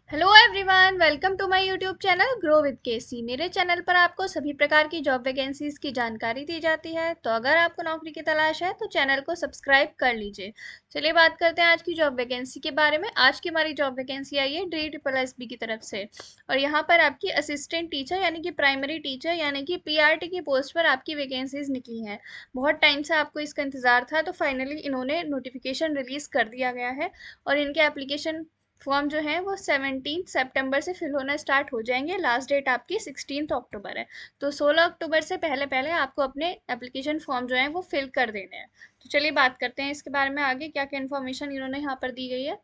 Hello everyone, welcome to my YouTube channel grow with KC. मेरे channel पर आपको सभी प्रकार की जॉब वैकेंसीज की जानकारी दी जाती है। तो अगर आपको नौकरी की तलाश है तो चैनल को सब्सक्राइब कर लीजिए। चलिए बात करते हैं आज की जॉब वैकेंसी के बारे में। आज की हमारी जॉब वैकेंसी आई है DSSB की तरफ से, और यहाँ पर आपकी असिस्टेंट टीचर यानी कि प्राइमरी टीचर यानी कि PRT की पोस्ट पर आपकी वैकेंसीज निकली हैं। बहुत टाइम से आपको इसका इंतजार था, तो फाइनली इन्होंने नोटिफिकेशन रिलीज कर दिया गया है, और इनके एप्लीकेशन फॉर्म जो है वो 17 सितंबर से फिल होना स्टार्ट हो जाएंगे। लास्ट डेट आपकी 16 अक्टूबर है, तो 16 अक्टूबर से पहले पहले आपको अपने एप्लीकेशन फॉर्म जो है वो फिल कर देने हैं। तो चलिए बात करते हैं इसके बारे में आगे क्या क्या इन्फॉर्मेशन इन्होंने यहाँ पर दी गई है।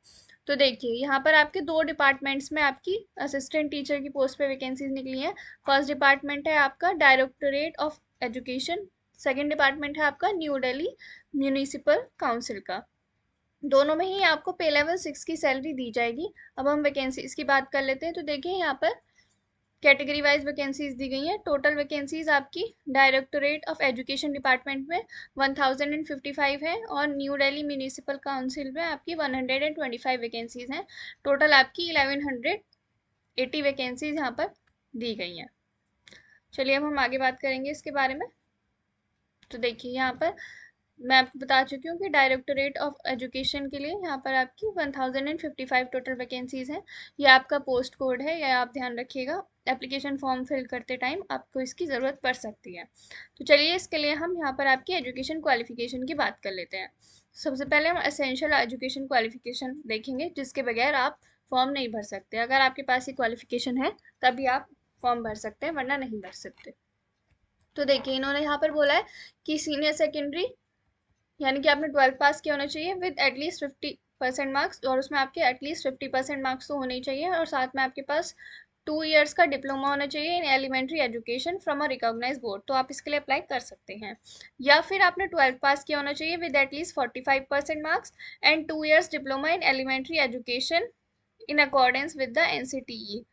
तो देखिए, यहाँ पर आपके दो डिपार्टमेंट्स में आपकी असिस्टेंट टीचर की पोस्ट पे वैकेंसीज निकली हैं। फर्स्ट डिपार्टमेंट है आपका directorate of education, second department है आपका न्यू दिल्ली म्यूनिसिपल काउंसिल का। दोनों में ही आपको पे लेवल 6 की सैलरी दी जाएगी। अब हम वैकेंसीज की बात कर लेते हैं। तो देखिए, यहाँ पर कैटेगरी वाइज वैकेंसीज दी गई हैं। टोटल वैकेंसीज आपकी डायरेक्टोरेट ऑफ एजुकेशन डिपार्टमेंट में 1055 है, और न्यू दिल्ली म्यूनिसिपल काउंसिल में आपकी 125 वैकेंसीज हैं। टोटल आपकी 1180 वैकेंसीज यहाँ पर दी गई हैं। चलिए अब हम आगे बात करेंगे इसके बारे में। तो देखिए, यहाँ पर मैं आपको बता चुकी हूँ कि डायरेक्टोरेट ऑफ एजुकेशन के लिए यहाँ पर आपकी 1055 टोटल वैकेंसीज हैं। ये आपका पोस्ट कोड है, यह आप ध्यान रखिएगा। एप्लीकेशन फॉर्म फिल करते टाइम आपको इसकी ज़रूरत पड़ सकती है। तो चलिए, इसके लिए हम यहाँ पर आपकी एजुकेशन क्वालिफिकेशन की बात कर लेते हैं। सबसे पहले हम एसेंशियल एजुकेशन क्वालिफिकेशन देखेंगे, जिसके बगैर आप फॉर्म नहीं भर सकते। अगर आपके पास ये क्वालिफिकेशन है तभी आप फॉर्म भर सकते हैं, वरना नहीं भर सकते। तो देखिए, इन्होंने यहाँ पर बोला है कि सीनियर सेकेंडरी यानी कि आपने 12th पास किया होना चाहिए विद एटलीस्ट 50% मार्क्स, और उसमें आपके एटलीस्ट 50% मार्क्स तो होने ही चाहिए, और साथ में आपके पास 2 इयर्स का डिप्लोमा होना चाहिए in elementary education from a recognise board. तो आप इसके लिए अप्लाई कर सकते हैं। या फिर आपने 12th पास किया होना चाहिए with at least 45% marks and 2 years diploma in elementary education in accordance with the NCTE।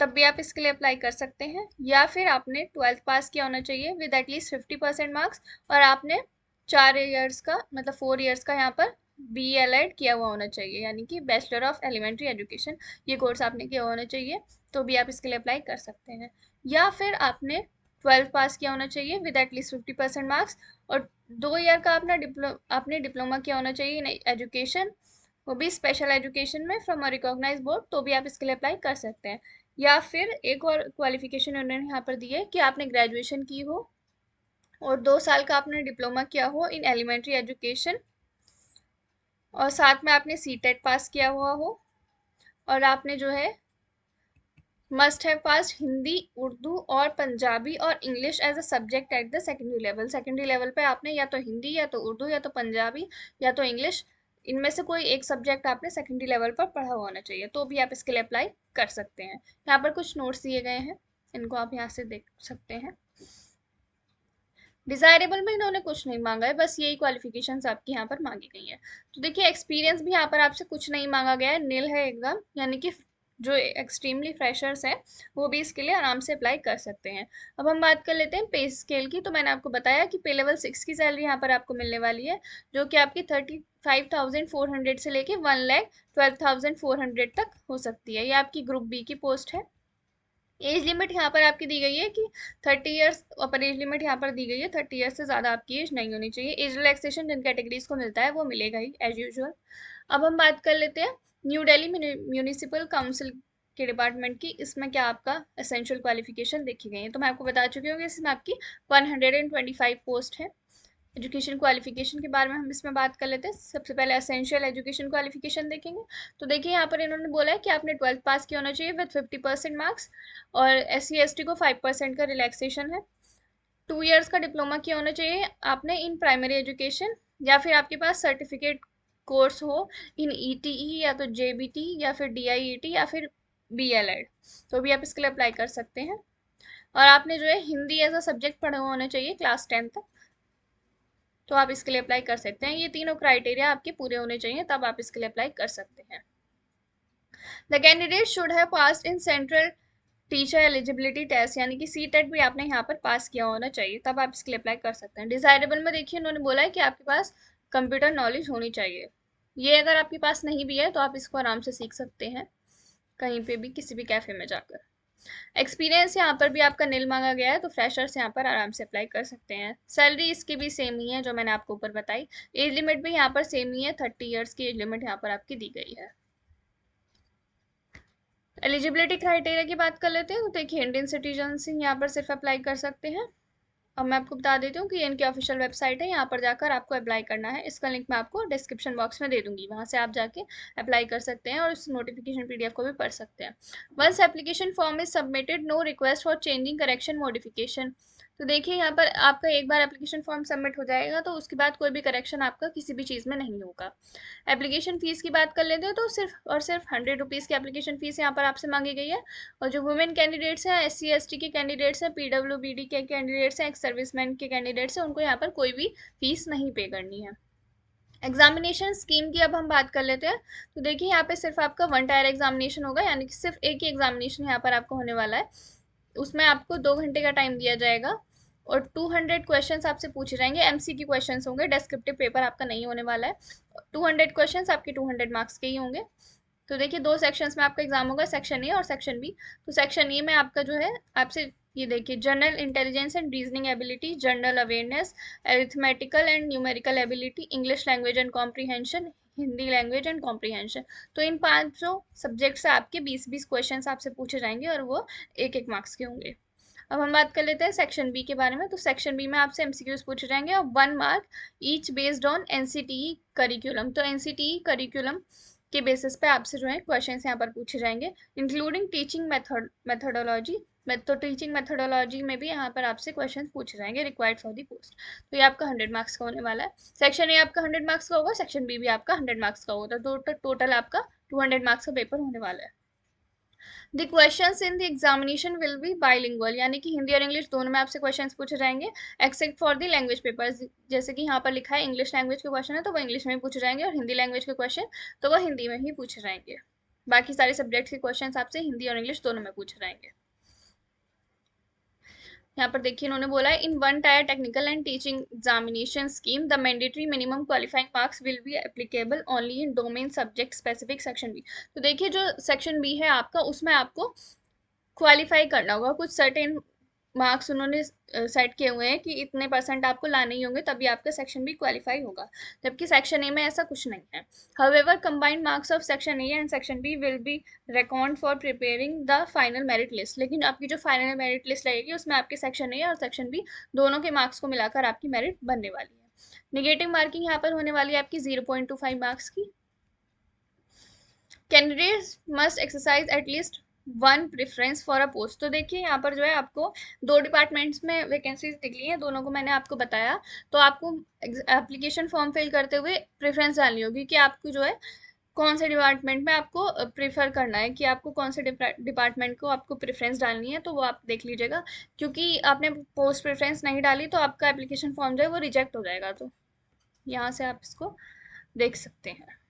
तब भी आप इसके लिए अप्लाई कर सकते हैं। या फिर आपने 12th पास किया होना चाहिए विद एटलीस्ट 50% मार्क्स, और आपने 4 इयर्स का मतलब 4 इयर्स का यहाँ पर BEd किया हुआ होना चाहिए, यानी कि बैचलर ऑफ एलिमेंट्री एजुकेशन। ये कोर्स आपने किया होना चाहिए, तो भी आप इसके लिए अप्लाई कर सकते हैं। या फिर आपने 12th पास किया होना चाहिए विद एटलीस्ट 50% मार्क्स, और 2 ईयर का आपने डिप्लोमा किया होना चाहिए इन एजुकेशन, वो भी स्पेशल एजुकेशन में फ्रॉम अ रिकॉग्नाइज बोर्ड। तो भी आप इसके लिए अप्लाई कर सकते हैं। या फिर एक और क्वालिफिकेशन उन्होंने यहाँ पर दी है कि आपने ग्रेजुएशन की हो और 2 साल का आपने डिप्लोमा किया हो इन एलिमेंट्री एजुकेशन, और साथ में आपने CTET पास किया हुआ हो, और आपने जो है must have pass Hindi, Urdu और पंजाबी और English as a subject at the secondary level. Secondary level पे आपने या तो हिंदी या तो उर्दू या तो पंजाबी या तो इंग्लिश, इनमें से कोई एक सब्जेक्ट आपने सेकेंडरी लेवल पर पढ़ा हुआ होना चाहिए। तो भी आप इसके लिए अप्लाई कर सकते हैं। यहाँ पर कुछ नोट्स दिए गए हैं, इनको आप यहाँ से देख सकते हैं। डिजायरेबल में इन्होंने कुछ नहीं मांगा है, बस यही क्वालिफिकेशंस आपकी यहाँ पर मांगी गई हैं। तो देखिए, एक्सपीरियंस भी यहाँ पर आपसे कुछ नहीं मांगा गया है, नील है एकदम, यानी कि जो एक्सट्रीमली फ्रेशर्स हैं वो भी इसके लिए आराम से अप्लाई कर सकते हैं। अब हम बात कर लेते हैं पे स्केल की। तो मैंने आपको बताया कि पे लेवल 6 की सैलरी यहाँ पर आपको मिलने वाली है, जो कि आपकी 35,400 से लेके 1,12,400 तक हो सकती है। ये आपकी ग्रुप बी की पोस्ट है। एज लिमिट यहाँ पर आपकी दी गई है कि 30 इयर्स, अपर एज लिमिट यहाँ पर दी गई है 30 इयर्स से ज़्यादा आपकी एज नहीं होनी चाहिए। एज रिलैक्सेशन जिन कैटेगरीज को मिलता है वो मिलेगा ही एज यूजुअल। अब हम बात कर लेते हैं न्यू दिल्ली म्यूनिसिपल काउंसिल के डिपार्टमेंट की। इसमें क्या आपका एसेंशियल क्वालिफिकेशन देखी गई है, तो मैं आपको बता चुकी हूँ कि इसमें आपकी 125 पोस्ट है। एजुकेशन क्वालिफिकेशन के बारे में हम इसमें बात कर लेते हैं। सबसे पहले एसेंशियल एजुकेशन क्वालिफिकेशन देखेंगे। तो देखिए, यहाँ पर इन्होंने बोला है कि आपने 12th पास किया होना चाहिए विद 50% मार्क्स, और SC ST को 5% का रिलैक्सेशन है। 2 इयर्स का डिप्लोमा किया होना चाहिए आपने इन प्राइमरी एजुकेशन, या फिर आपके पास सर्टिफिकेट कोर्स हो इन ETE या तो JBT या फिर DIET या फिर BLEd। तो भी आप इसके लिए अप्लाई कर सकते हैं। और आपने जो है हिंदी एज अ सब्जेक्ट पढ़ा हुआ होना चाहिए क्लास 10 तक, तो आप इसके लिए अप्लाई कर सकते हैं। ये तीनों क्राइटेरिया आपके पूरे होने चाहिए, तब आप इसके लिए अप्लाई कर सकते हैं। The candidate should have passed in central teacher eligibility test, यानी कि CTET भी आपने यहाँ पर पास किया होना चाहिए, तब आप इसके लिए अप्लाई कर सकते हैं। डिजायरेबल में देखिए, उन्होंने बोला है कि आपके पास कंप्यूटर नॉलेज होनी चाहिए। ये अगर आपके पास नहीं भी है तो आप इसको आराम से सीख सकते हैं। कहीं पे भी किसी भी कैफ़े में जाकर। एक्सपीरियंस यहाँ पर भी आपका नील मांगा गया है, तो फ्रेशर्स यहाँ पर आराम से अप्लाई कर सकते हैं। सैलरी इसकी भी सेम ही है जो मैंने आपको ऊपर बताई। एज लिमिट भी यहाँ पर सेम ही है, 30 ईयर्स की एज लिमिट यहाँ पर आपकी दी गई है। एलिजिबिलिटी क्राइटेरिया की बात कर लेते हैं, तो देखिए इंडियन सिटीजन यहाँ पर सिर्फ अप्लाई कर सकते हैं। अब मैं आपको बता देती हूँ कि इनकी ऑफिशियल वेबसाइट है, यहाँ पर जाकर आपको अप्लाई करना है। इसका लिंक मैं आपको डिस्क्रिप्शन बॉक्स में दे दूंगी, वहाँ से आप जाके अप्लाई कर सकते हैं और उस नोटिफिकेशन पीडीएफ को भी पढ़ सकते हैं। Once application form is submitted, no request for changing, correction, modification. तो देखिए यहाँ पर आपका एक बार एप्लीकेशन फॉर्म सबमिट हो जाएगा तो उसके बाद कोई भी करेक्शन आपका किसी भी चीज़ में नहीं होगा। एप्लीकेशन फ़ीस की बात कर लेते हैं तो सिर्फ और सिर्फ 100 रुपीज़ की एप्लीकेशन फ़ीस यहाँ पर आपसे मांगी गई है। और जो वुमेन कैंडिडेट्स हैं, SC ST के कैंडिडेट्स हैं, PWBD के कैंडिडेट्स हैं, एक्स सर्विसमैन के कैंडिडेट्स हैं, उनको यहाँ पर कोई भी फीस नहीं पे करनी है। एग्जामिनेशन स्कीम की अब हम बात कर लेते हैं। तो देखिए यहाँ पे सिर्फ आपका 1 टायर एग्जामिनेशन होगा, यानी कि सिर्फ एक ही एग्जामिनेशन यहाँ पर आपको होने वाला है। उसमें आपको 2 घंटे का टाइम दिया जाएगा और 200 क्वेश्चंस आपसे पूछे जाएंगे। MCQ क्वेश्चंस होंगे, डेस्क्रिप्टिव पेपर आपका नहीं होने वाला है। 200 क्वेश्चंस आपके 200 मार्क्स के ही होंगे। तो देखिए 2 सेक्शंस में आपका एग्जाम होगा, सेक्शन ए और सेक्शन बी। तो सेक्शन ए में आपका जो है आपसे ये देखिए general intelligence and reasoning ability, general awareness, arithmetical and numerical ability, English language and comprehension, Hindi language and comprehension. तो इन 5 सब्जेक्ट से आपके 20-20 क्वेश्चन आपसे पूछे जाएंगे और वो 1-1 मार्क्स के होंगे। अब हम बात कर लेते हैं सेक्शन बी के बारे में। तो सेक्शन बी में आपसे एमसीक्यूज पूछे जाएंगे और 1 mark each based on NCTE curriculum. तो NCTE करिकुलम के बेसिस पे आपसे जो है क्वेश्चन यहाँ पर पूछे जाएंगे, इंक्लूडिंग टीचिंग मेथडोलॉजी। तो टीचिंग मेथडोलॉजी में भी यहाँ पर आपसे क्वेश्चन पूछे जाएंगे रिक्वायर्ड फॉर दी पोस्ट। तो ये आपका 100 मार्क्स का होने वाला है। सेक्शन ए आपका 100 मार्क्स का होगा, सेक्शन बी भी आपका 100 मार्क्स का होगा, तो टोटल आपका 200 मार्क्स का पेपर होने वाला है। The questions in the examination will be bilingual, यानी कि हिंदी और इंग्लिश दोनों में आपसे क्वेश्चंस पूछे जाएंगे, except for the language papers. जैसे कि यहाँ पर लिखा है इंग्लिश लैंग्वेज के क्वेश्चन है तो वो इंग्लिश में ही पूछे जाएंगे, और हिंदी लैंग्वेज के क्वेश्चन तो वो हिंदी में ही पूछे जाएंगे। बाकी सारे सब्जेक्ट्स के क्वेश्चन आपसे हिंदी और इंग्लिश दोनों में पूछे जाएंगे। यहाँ पर देखिए इन्होंने बोला है, in 1 tier technical and teaching examination scheme the mandatory minimum qualifying marks will be applicable only in domain subject specific section b. तो देखिए जो सेक्शन बी है आपका, उसमें आपको क्वालिफाई करना होगा, कुछ सर्टेन मार्क्स उन्होंने सेट किए हुए हैं कि इतने परसेंट आपको लाने ही होंगे तभी आपका सेक्शन बी क्वालिफाई होगा, जबकि सेक्शन ए में ऐसा कुछ नहीं है। However combined marks of section a and section b will be record for preparing the final merit list. लेकिन आपकी जो फाइनल मेरिट लिस्ट लगेगी उसमें आपके सेक्शन ए और सेक्शन बी दोनों के मार्क्स को मिलाकर आपकी मेरिट बनने वाली है। निगेटिव मार्किंग यहाँ पर होने वाली है आपकी 0.25 मार्क्स की। Candidates must exercise at least 1 preference for a post. तो देखिए यहाँ पर जो है आपको 2 डिपार्टमेंट्स में वैकेंसीज निकली हैं, दोनों को मैंने आपको बताया। तो आपको एप्लीकेशन फॉर्म फिल करते हुए प्रेफरेंस डालनी होगी कि आपको जो है कौन से डिपार्टमेंट में आपको प्रेफर करना है, कि आपको कौन से डिपार्टमेंट को आपको प्रेफरेंस डालनी है, तो वो आप देख लीजिएगा। क्योंकि आपने पोस्ट प्रेफरेंस नहीं डाली तो आपका एप्लीकेशन फॉर्म जो है वो रिजेक्ट हो जाएगा। तो यहाँ से आप इसको देख सकते हैं।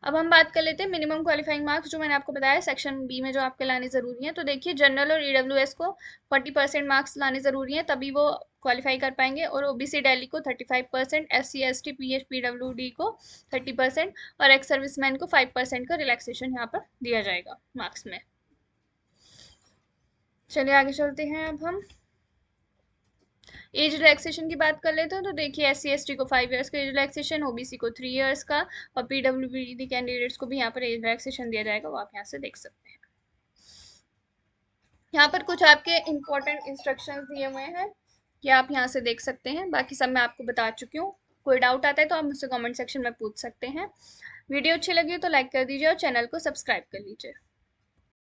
अब हम बात कर लेते हैं मिनिमम क्वालिफाइंग मार्क्स, जो मैंने आपको बताया सेक्शन बी में जो आपके लाने ज़रूरी हैं। तो देखिए जनरल और EWS को 40% मार्क्स लाने ज़रूरी हैं, तभी वो क्वालिफाई कर पाएंगे। और OBC दिल्ली को 35%, SC ST PH PWD को 30% और एक्स सर्विसमैन को 5% का रिलैक्सेशन यहाँ पर दिया जाएगा मार्क्स में। चलिए आगे चलते हैं। अब हम एज रिलैक्सेशन की बात कर लेते हैं। तो देखिए SC ST को 5 ईयर्स का एज रिलैक्सेशन, OBC को 3 ईयर्स का, और PWBD कैंडिडेट्स को भी यहाँ पर एज रिलैक्सेशन दिया जाएगा, वो आप यहाँ से देख सकते हैं। यहाँ पर कुछ आपके इंपॉर्टेंट इंस्ट्रक्शंस दिए हुए हैं, ये आप यहाँ से देख सकते हैं। बाकी सब मैं आपको बता चुकी हूँ। कोई डाउट आता है तो आप मुझसे कमेंट सेक्शन में पूछ सकते हैं। वीडियो अच्छी लगी हो तो लाइक कर दीजिए और चैनल को सब्सक्राइब कर लीजिए।